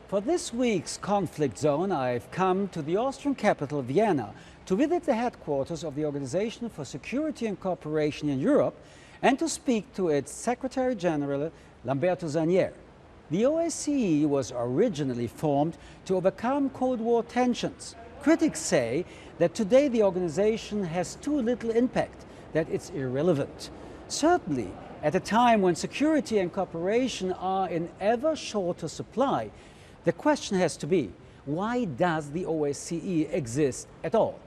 For this week's conflict zone, I've come to the Austrian capital, Vienna, to visit the headquarters of the Organization for Security and Cooperation in Europe and to speak to its Secretary General, Lamberto Zannier. The OSCE was originally formed to overcome Cold War tensions. Critics say that today the organization has too little impact, that it's irrelevant. Certainly, at a time when security and cooperation are in ever shorter supply, the question has to be, why does the OSCE exist at all?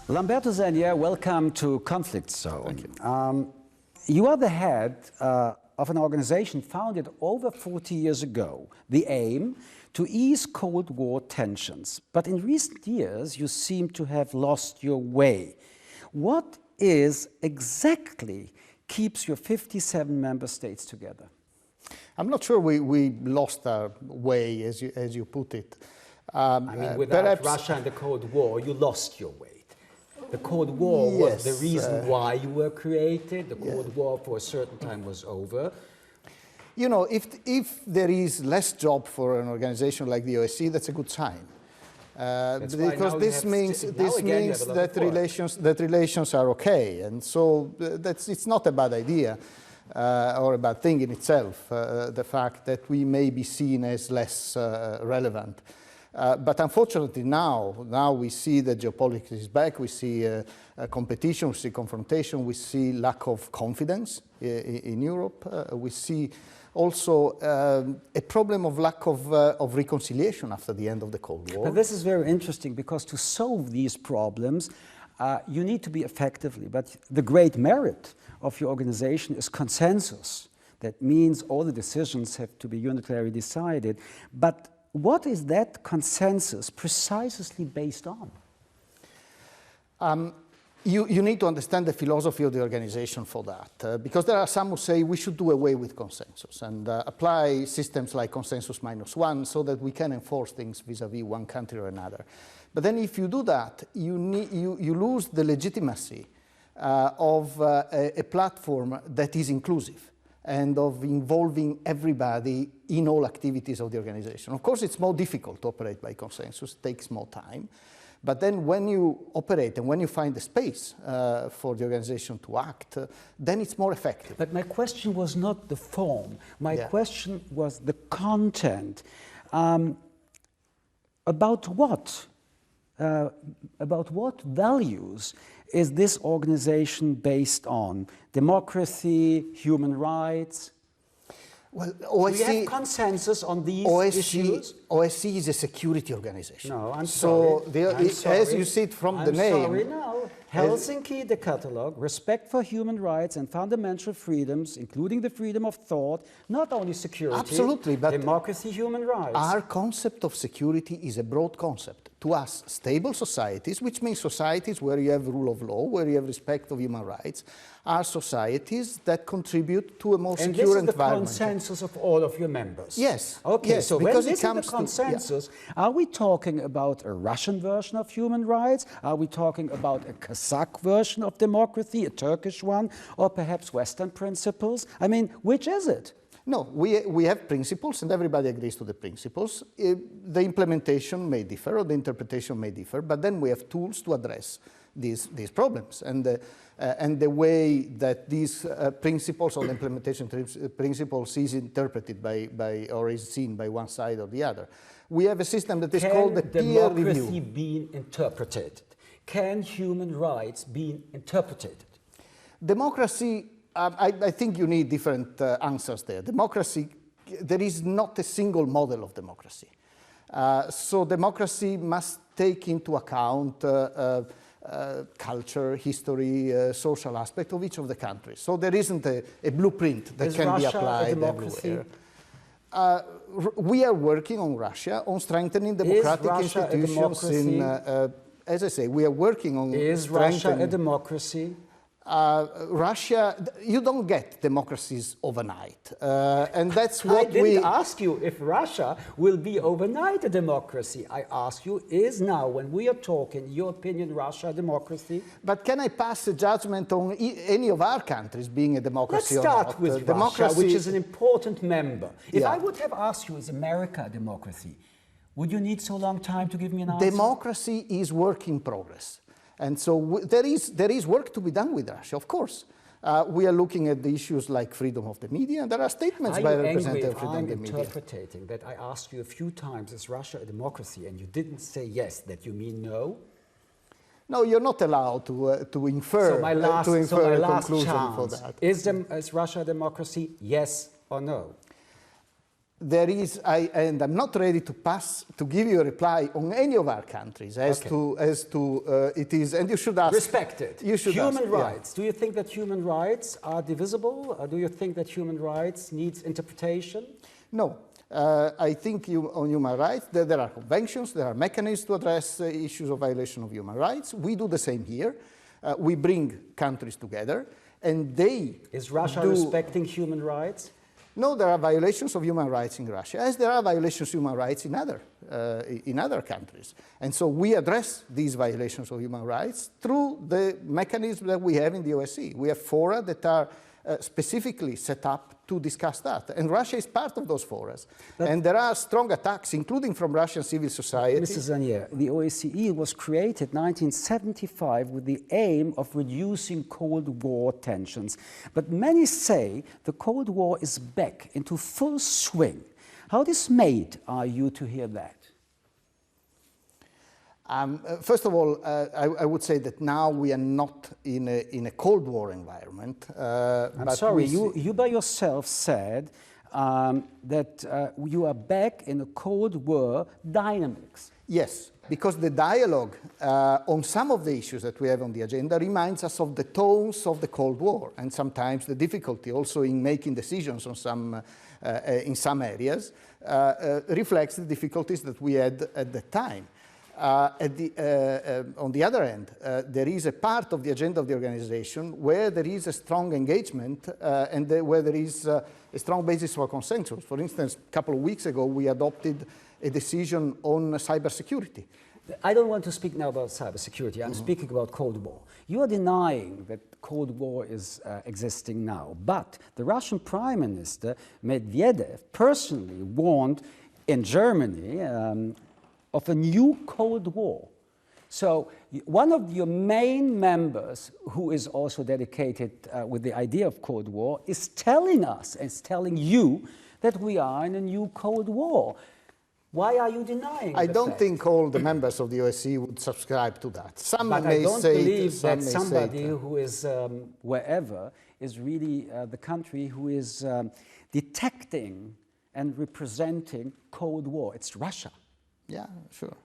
Lamberto Zannier, welcome to Conflict Zone. Thank you. You are the head of an organization founded over 40 years ago, the aim to ease Cold War tensions. But in recent years, you seem to have lost your way. What is exactly keeps your 57 member states together? I'm not sure we lost our way, as you put it. I mean, without Russia and the Cold War, you lost your way. The Cold War was the reason why you were created. The Cold War for a certain time was over. You know, if there is less job for an organization like the OSCE, that's a good sign. Because this means that relations are okay, and so it's not a bad idea or a bad thing in itself. The fact that we may be seen as less relevant. But unfortunately now we see that geopolitics is back, we see competition, we see confrontation, we see lack of confidence in Europe, we see also a problem of lack of reconciliation after the end of the Cold War. But this is very interesting because to solve these problems you need to be effectively, but the great merit of your organization is consensus. That means all the decisions have to be unitarily decided, but what is that consensus precisely based on? You need to understand the philosophy of the organization for that, because there are some who say we should do away with consensus and apply systems like consensus -1 so that we can enforce things vis-à-vis one country or another. But then if you do that, you lose the legitimacy of a platform that is inclusive and of involving everybody in all activities of the organization. Of course, it's more difficult to operate by consensus, it takes more time. But then when you operate and when you find the space for the organization to act, then it's more effective. But my question was not the form. My question was the content. About what values is this organization based on? Democracy, human rights? Well, OSCE, do we have consensus on these issues? OSCE is a security organization. No, I'm sorry. So, as you see it from the name... I'm sorry, no. Helsinki, the catalogue, respect for human rights and fundamental freedoms, including the freedom of thought, not only security, absolutely, but democracy, human rights. Our concept of security is a broad concept. To us, stable societies, which means societies where you have rule of law, where you have respect of human rights, are societies that contribute to a more secure environment. And this is the consensus of all of your members? Yes. Okay, yes, so when this is the consensus, are we talking about a Russian version of human rights? Are we talking about a Kazakh version of democracy, a Turkish one, or perhaps Western principles? I mean, which is it? No, we have principles and everybody agrees to the principles. The implementation may differ or the interpretation may differ, but then we have tools to address these problems. And the way that these principles or the implementation principles is interpreted by or is seen by one side or the other. We have a system that is called the peer review. Can democracy be interpreted? Can human rights be interpreted? Democracy, I think you need different answers there. Democracy, there is not a single model of democracy. So democracy must take into account culture, history, social aspect of each of the countries. So there isn't a blueprint that can be applied everywhere. We are working on Russia, on strengthening democratic institutions in, as I say, we are working on Is Russia a democracy? Russia, you don't get democracies overnight. And that's what I didn't ask you if Russia will be overnight a democracy. I ask you, is now, when we are talking, your opinion, Russia a democracy? But can I pass a judgment on any of our countries being a democracy or not? Let's start with Russia, which is an important member. If I would have asked you, is America a democracy, would you need so long time to give me an answer? Democracy is work in progress. And so there is work to be done with Russia, of course. We are looking at the issues like freedom of the media, and there are statements by representatives of freedom of the media. Are you angry if I'm interpreting that I asked you a few times, is Russia a democracy, and you didn't say yes, that you mean no? No, you're not allowed to infer, so my last conclusion chance, for that. Is Russia a democracy, yes or no? There is, and I'm not ready to give you a reply on any of our countries as to it is, and you should ask. Respected. You should human ask, rights. Yeah. Do you think that human rights are divisible? Or do you think that human rights needs interpretation? No. I think on human rights, there are conventions, there are mechanisms to address issues of violation of human rights. We do the same here. We bring countries together, and they Is Russia respecting human rights? No, there are violations of human rights in Russia, as there are violations of human rights in other countries. And so we address these violations of human rights through the mechanism that we have in the OSCE. We have fora that are specifically set up to discuss that. And Russia is part of those forums. And there are strong attacks, including from Russian civil society. Mr. Zannier, the OSCE was created in 1975 with the aim of reducing Cold War tensions. But many say the Cold War is back into full swing. How dismayed are you to hear that? First of all, I would say that now we are not in a Cold War environment. I'm sorry, you by yourself said that you are back in a Cold War dynamics. Yes, because the dialogue on some of the issues that we have on the agenda reminds us of the tones of the Cold War, and sometimes the difficulty also in making decisions on in some areas reflects the difficulties that we had at the time. On the other hand, there is a part of the agenda of the organization where there is a strong engagement and where there is a strong basis for consensus. For instance, a couple of weeks ago, we adopted a decision on cybersecurity. I don't want to speak now about cybersecurity. I'm speaking about Cold War. You are denying that Cold War is existing now, but the Russian Prime Minister Medvedev personally warned in Germany of a new Cold War. So one of your main members, who is also dedicated with the idea of Cold War, is telling us, is telling you that we are in a new Cold War. Why are you denying I don't think all the members of the OSCE would subscribe to that. Some but may I don't say believe that may somebody say who is wherever is really the country who is detecting and representing Cold War. It's Russia. Yeah, sure.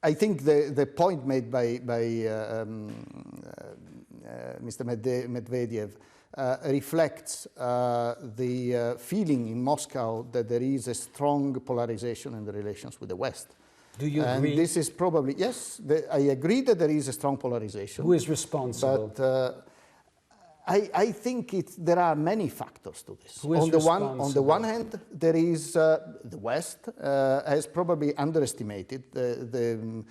I think the point made by Mr. Medvedev reflects the feeling in Moscow that there is a strong polarization in the relations with the West. Do you agree? And this is probably, yes, I agree that there is a strong polarization. Who is responsible? But I think there are many factors to this. Who is on the one hand, there is the West has probably underestimated the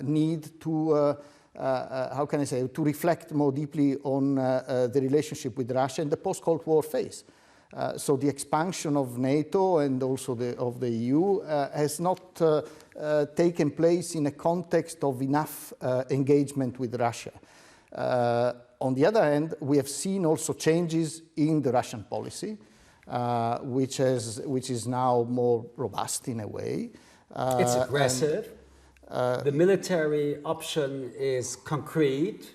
need to, how can I say, to reflect more deeply on the relationship with Russia in the post-Cold War phase. So the expansion of NATO and also of the EU has not taken place in a context of enough engagement with Russia. On the other hand, we have seen also changes in the Russian policy, which is now more robust in a way. It's aggressive. The military option is concrete.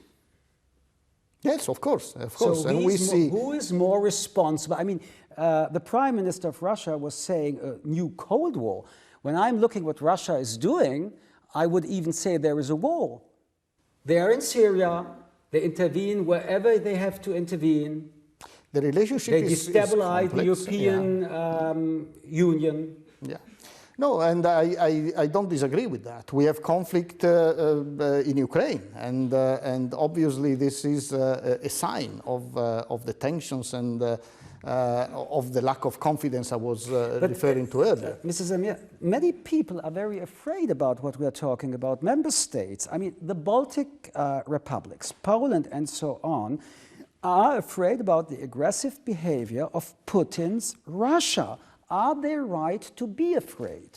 Yes, of course. So and we see who is more responsible? I mean, the Prime Minister of Russia was saying a new Cold War. When I'm looking what Russia is doing, I would even say there is a war. They are in Syria. They intervene wherever they have to intervene. The relationship they destabilize the European Union. Yeah. No, and I don't disagree with that. We have conflict in Ukraine, and obviously this is a sign of the tensions and of the lack of confidence I was referring to earlier. Mr. Zannier, many people are very afraid about what we are talking about. Member states, I mean, the Baltic republics, Poland and so on, are afraid about the aggressive behavior of Putin's Russia. Are they right to be afraid?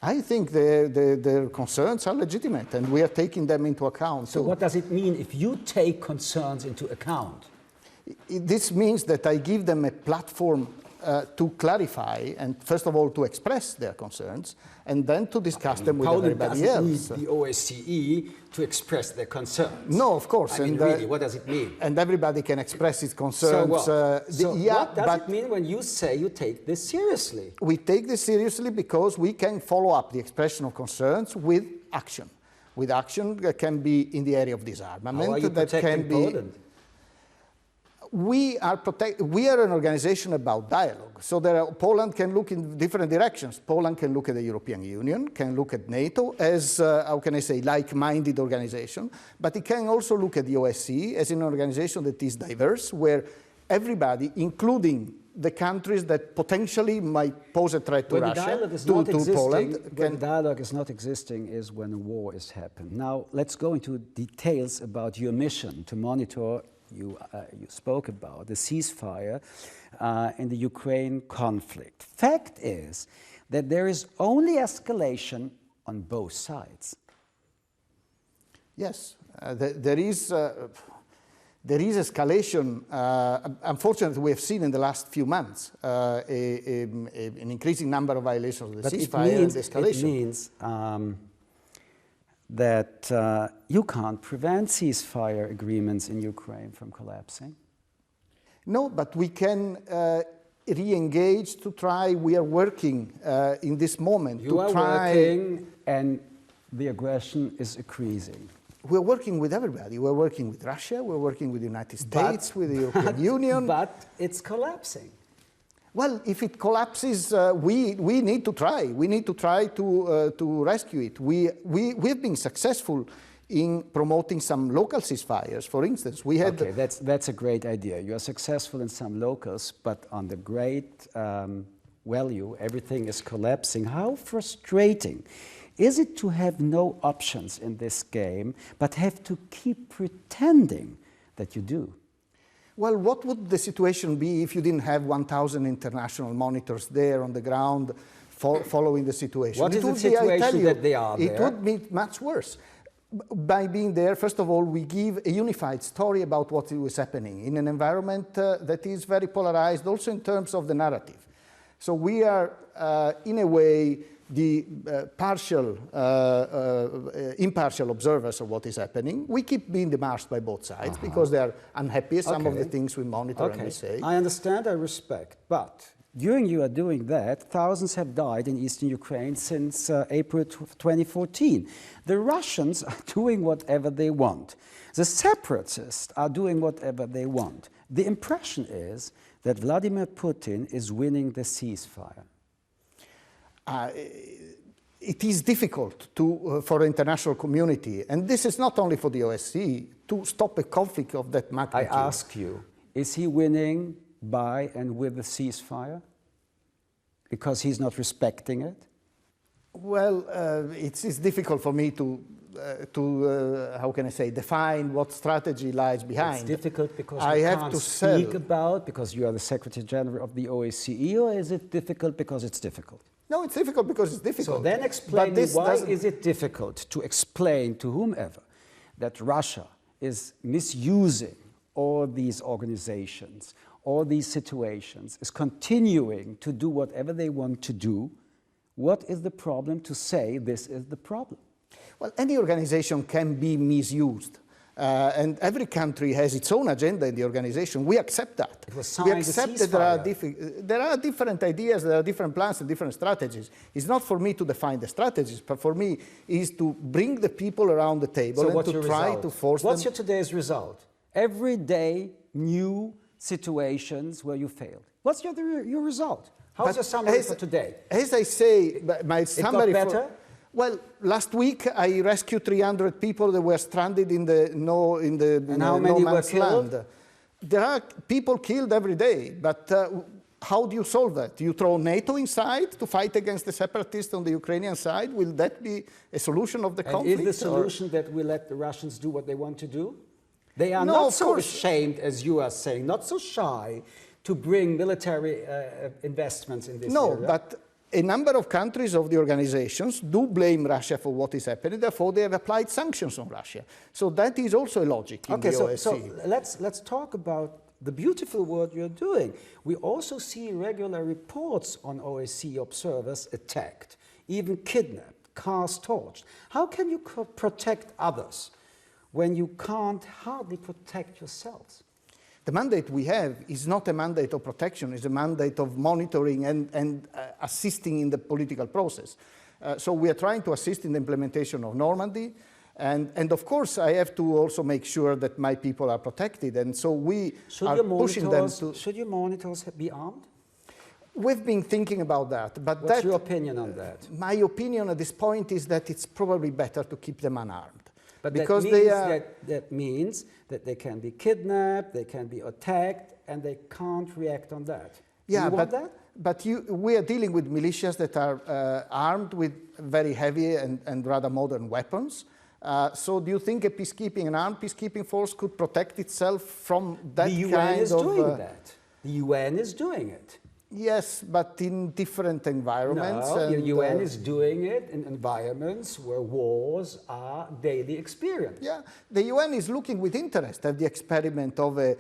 I think their concerns are legitimate, and we are taking them into account. So what does it mean if you take concerns into account? This means that I give them a platform to clarify and, first of all, to express their concerns, and then to discuss them with everybody else. Poland doesn't need the OSCE to express their concerns. No, of course. I mean, really, what does it mean? And everybody can express its concerns. So what does it mean when you say you take this seriously? We take this seriously because we can follow up the expression of concerns with action. With action that can be in the area of disarmament. How are you protecting Poland? We are an organization about dialogue. So Poland can look in different directions. Poland can look at the European Union, can look at NATO as, how can I say, like-minded organization. But it can also look at the OSCE as an organization that is diverse, where everybody, including the countries that potentially might pose a threat to Russia, to Poland. When the dialogue is not existing is when a war is happened. Now, let's go into details about your mission to monitor you spoke about, the ceasefire in the Ukraine conflict. Fact is that there is only escalation on both sides. Yes, there is escalation. Unfortunately, we have seen in the last few months an increasing number of violations of the ceasefire and escalation. It means that you can't prevent ceasefire agreements in Ukraine from collapsing? No, but we can re-engage to try. We are working in this moment to try. You are working and the aggression is increasing. We're working with everybody. We're working with Russia, we're working with the United States, with the European Union. But it's collapsing. Well, if it collapses, we need to try. We need to try to rescue it. We've been successful in promoting some local ceasefires. For instance, we had... Okay, that's a great idea. You are successful in some locals, but on the great value, everything is collapsing. How frustrating is it to have no options in this game, but have to keep pretending that you do? Well, what would the situation be if you didn't have 1,000 international monitors there on the ground following the situation? What is the situation that they are there? It would be much worse. By being there, first of all, we give a unified story about what is happening in an environment that is very polarized, also in terms of the narrative. So we are, in a way, the impartial observers of what is happening. We keep being demarched by both sides because they are unhappy at some of the things we monitor and we say. I understand, I respect, but during you are doing that, thousands have died in eastern Ukraine since April 2014. The Russians are doing whatever they want. The separatists are doing whatever they want. The impression is that Vladimir Putin is winning the ceasefire. It is difficult for the international community, and this is not only for the OSCE, to stop a conflict of that magnitude. I ask you, is he winning by and with the ceasefire? Because he's not respecting it? Well, it's difficult for me to how can I say, define what strategy lies behind. It's difficult because you can't speak about, because you are the Secretary General of the OSCE, or is it difficult because it's difficult? No, it's difficult because it's difficult. So then explain me why is it difficult to explain to whomever that Russia is misusing all these organizations, all these situations, is continuing to do whatever they want to do. What is the problem to say this is the problem? Well, any organization can be misused. And every country has its own agenda in the organization. We accept that. We accept that there are different ideas, there are different plans and different strategies. It's not for me to define the strategies, but for me is to bring the people around the table and to try to force them. What's your today's result? Every day, new situations where you failed. What's your result? How's your summary for today? As I say, my summary it got better? Well, last week I rescued 300 people that were stranded in the no man's land. There are people killed every day, but how do you solve that? You throw NATO inside to fight against the separatists on the Ukrainian side? Will that be a solution of the conflict? Is the solution that we let the Russians do what they want to do? They are not so ashamed as you are saying, not so shy to bring military investments in this area. No, but a number of countries of the organizations do blame Russia for what is happening. Therefore, they have applied sanctions on Russia. So that is also a logic in the OSCE. So let's talk about the beautiful work you're doing. We also see regular reports on OSCE observers attacked, even kidnapped, cars torched. How can you protect others when you can't hardly protect yourselves? The mandate we have is not a mandate of protection, it's a mandate of monitoring and assisting in the political process. So we are trying to assist in the implementation of Normandy. And of course, I have to also make sure that my people are protected. And so we are pushing them to... Should your monitors be armed? We've been thinking about that. But what's your opinion on that? My opinion at this point is that it's probably better to keep them unarmed. But because that means that they can be kidnapped, they can be attacked, and they can't react on that. Yeah, you want that? But we are dealing with militias that are armed with very heavy and rather modern weapons. So do you think an armed peacekeeping force could protect itself from that kind of... The UN is doing that. The UN is doing it. Yes, but in different environments. No, the UN is doing it in environments where wars are daily experienced. Yeah, the UN is looking with interest at the experiment of a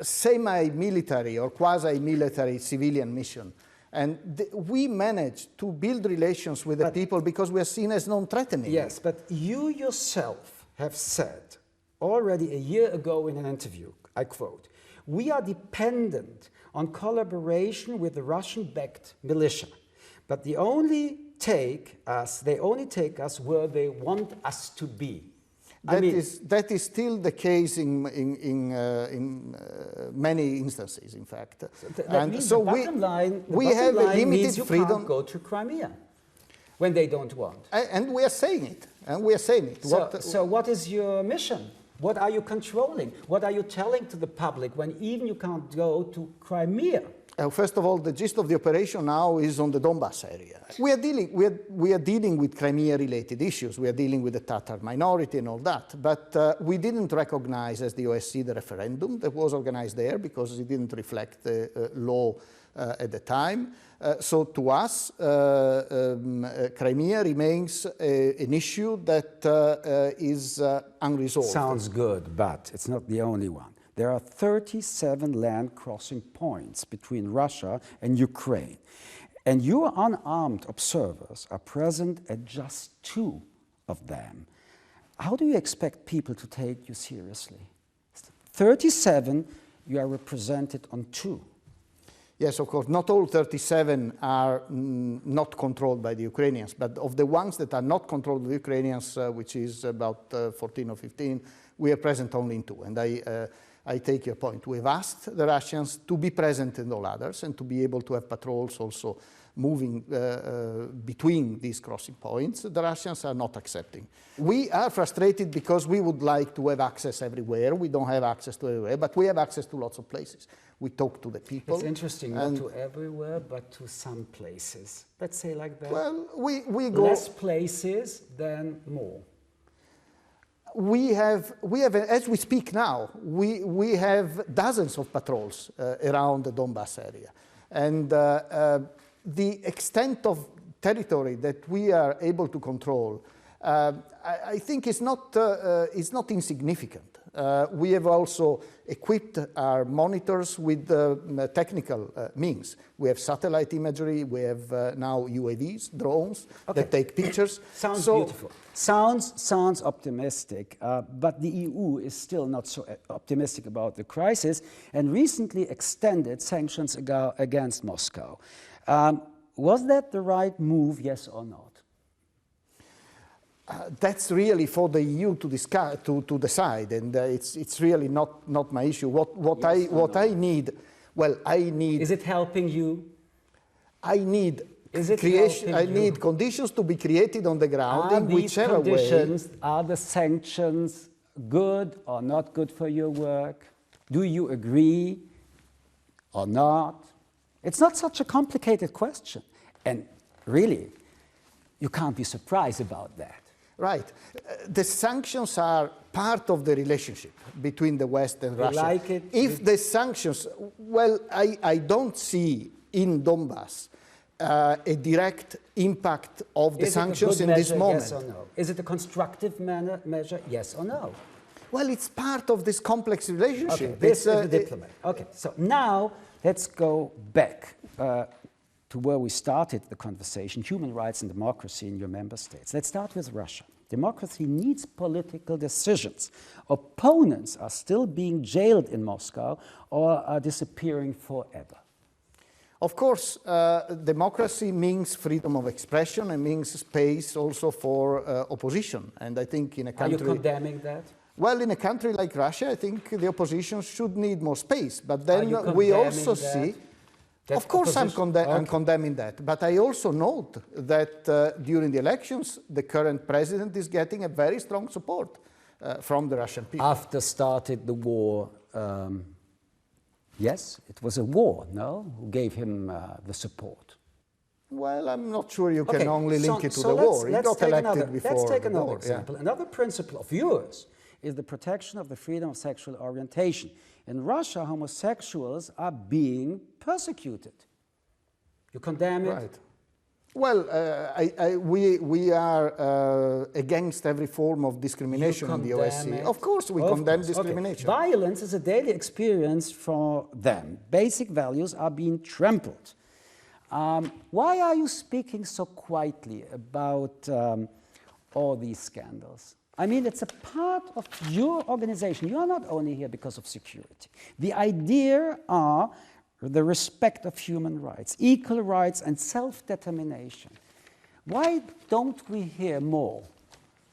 semi-military or quasi-military civilian mission. And we managed to build relations with the people because we are seen as non-threatening. Yes, but you yourself have said already a year ago in an interview, I quote, "We are dependent on collaboration with the Russian-backed militia, but they only take us where they want us to be." That is still the case in many instances, in fact. So the bottom line limited freedom. You can't go to Crimea when they don't want. And we are saying it. So what is your mission? What are you controlling? What are you telling to the public when even you can't go to Crimea? First of all, the gist of the operation now is on the Donbass area. We are dealing with Crimea-related issues. We are dealing with the Tatar minority and all that. But we didn't recognize as the OSCE the referendum that was organized there because it didn't reflect the law at the time. So to us, Crimea remains an issue that is unresolved. Sounds good, but it's not the only one. There are 37 land crossing points between Russia and Ukraine. And your unarmed observers are present at just 2 of them. How do you expect people to take you seriously? 37, you are represented on 2. Yes, of course, not all 37 are not controlled by the Ukrainians, but of the ones that are not controlled by the Ukrainians, which is about 14 or 15, we are present only in 2. And I take your point. We've asked the Russians to be present in all others and to be able to have patrols also moving between these crossing points. The Russians are not accepting. We are frustrated because we would like to have access everywhere. We don't have access to everywhere, but we have access to lots of places. We talk to the people. It's interesting, not to everywhere, but to some places. Let's say like that. Well, we go... Less places than more. We have, as we speak now, we have dozens of patrols around the Donbass area. And the extent of territory that we are able to control, I think is not insignificant. We have also equipped our monitors with technical means. We have satellite imagery, we have now UAVs, drones, that take pictures. Sounds beautiful. Sounds optimistic, but the EU is still not so optimistic about the crisis and recently extended sanctions against Moscow. Was that the right move, yes or not? That's really for the EU to discuss, to decide, and it's really not my issue. What I need. Is it helping you? I need conditions to be created on the ground in whichever way. Are the sanctions good or not good for your work? Do you agree or not? It's not such a complicated question. And really, you can't be surprised about that. Right. The sanctions are part of the relationship between the West and Russia. Like it? If the sanctions, well, I don't see in Donbass a direct impact of the sanctions in this moment. Yes or no? Is it a constructive measure? Yes or no? Well, it's part of this complex relationship. Okay, this is the diplomat. Okay, so now let's go back to where we started the conversation, human rights and democracy in your member states. Let's start with Russia. Democracy needs political decisions. Opponents are still being jailed in Moscow or are disappearing forever. Of course, democracy means freedom of expression and means space also for opposition. And I think in a country... Are you condemning that? Well, in a country like Russia, I think the opposition should need more space. But then we also see... Of course, I'm condemning that. But I also note that during the elections, the current president is getting a very strong support from the Russian people. After started the war, yes, it was a war, no? Who gave him the support? Well, I'm not sure you can only link it to the war. He got elected before. Let's take another example. Yeah. Another principle of yours is the protection of the freedom of sexual orientation. In Russia, homosexuals are being persecuted. You condemn it? Right. Well, we are against every form of discrimination in the OSCE. Of course, we condemn discrimination. Okay. Violence is a daily experience for them. Basic values are being trampled. Why are you speaking so quietly about all these scandals? I mean, it's a part of your organization. You are not only here because of security. The idea are the respect of human rights, equal rights, and self-determination. Why don't we hear more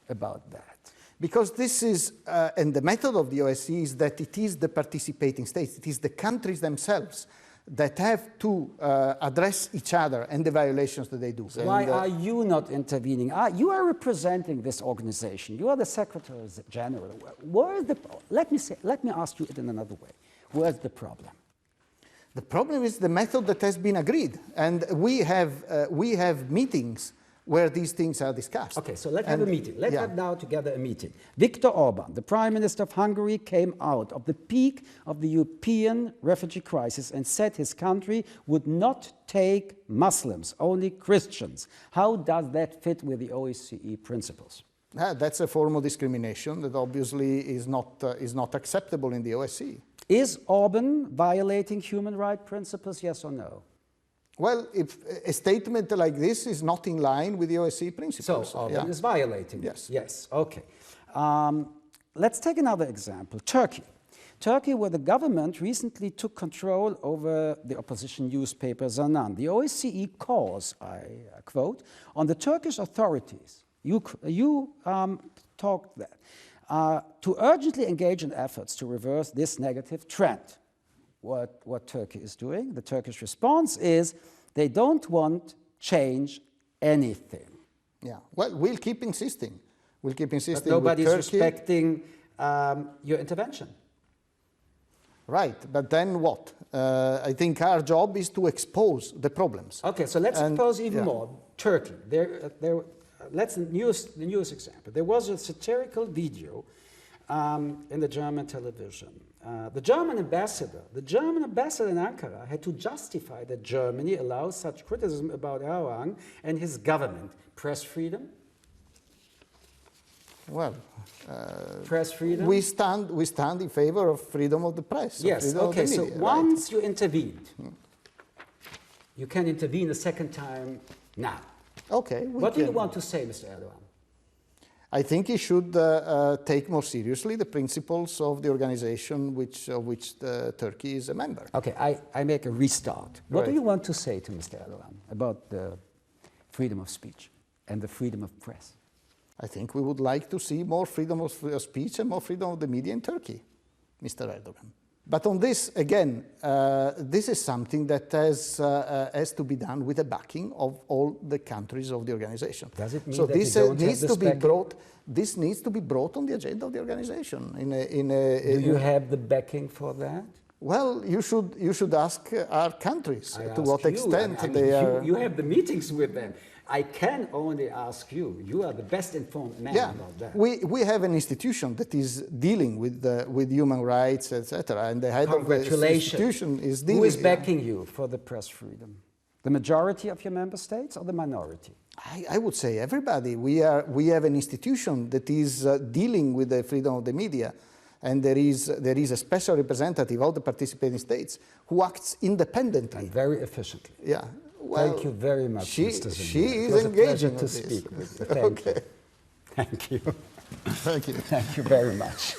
about that? Because this is, and the method of the OSCE is that it is the participating states, it is the countries themselves that have to address each other and the violations that they do. So why are you not intervening? You are representing this organization. You are the Secretary General. Where is the, let me ask you it in another way. Where's the problem? The problem is the method that has been agreed. And we have meetings where these things are discussed. Okay, so let's have a meeting. Let's have now together a meeting. Viktor Orban, the Prime Minister of Hungary, came out of the peak of the European refugee crisis and said his country would not take Muslims, only Christians. How does that fit with the OSCE principles? That's a form of discrimination that obviously is not acceptable in the OSCE. Is Orban violating human rights principles, yes or no? Well, if a statement like this is not in line with the OSCE principles. So Orban is violating it. Yes. Yes, okay. Let's take another example, Turkey. Turkey, where the government recently took control over the opposition newspaper Zaman. The OSCE calls, I quote, on the Turkish authorities, you talked that, to urgently engage in efforts to reverse this negative trend. What Turkey is doing, the Turkish response is they don't want change anything. Yeah, well, we'll keep insisting. We'll keep insisting. But nobody's respecting your intervention. Right, but then what? I think our job is to expose the problems. Okay, so let's expose even more. Turkey. Let's use the newest example. There was a satirical video in the German television. The German ambassador in Ankara had to justify that Germany allows such criticism about Erdogan and his government. Press freedom? Well, press freedom? We stand in favor of freedom of the press. Yes, okay, so once you intervened, you can intervene a second time now. Okay. What do you want to say, Mr. Erdogan? I think he should take more seriously the principles of the organization of which Turkey is a member. Okay, I make a restart. What do you want to say to Mr. Erdogan about the freedom of speech and the freedom of press? I think we would like to see more freedom of speech and more freedom of the media in Turkey, Mr. Erdogan. But on this, again, this is something that has to be done with the backing of all the countries of the organization. Does it mean so that this you don't needs have to be backing? brought? This needs to be brought on the agenda of the organization. Do you have the backing for that? Well, you should ask our countries to what you, extent I mean, they are. You have the meetings with them. I can only ask you. You are the best informed man about that. We have an institution that is dealing with human rights, etc. And the head of the institution is dealing. Who is backing you for the press freedom? The majority of your member states or the minority? I would say everybody. We have an institution that is dealing with the freedom of the media, and there is a special representative of the participating states who acts independently. And very efficiently. Yeah. Well, thank you very much, Mr. Zannier. She is engaging to speak with you. Thank you. Thank you. Thank you. Thank you very much.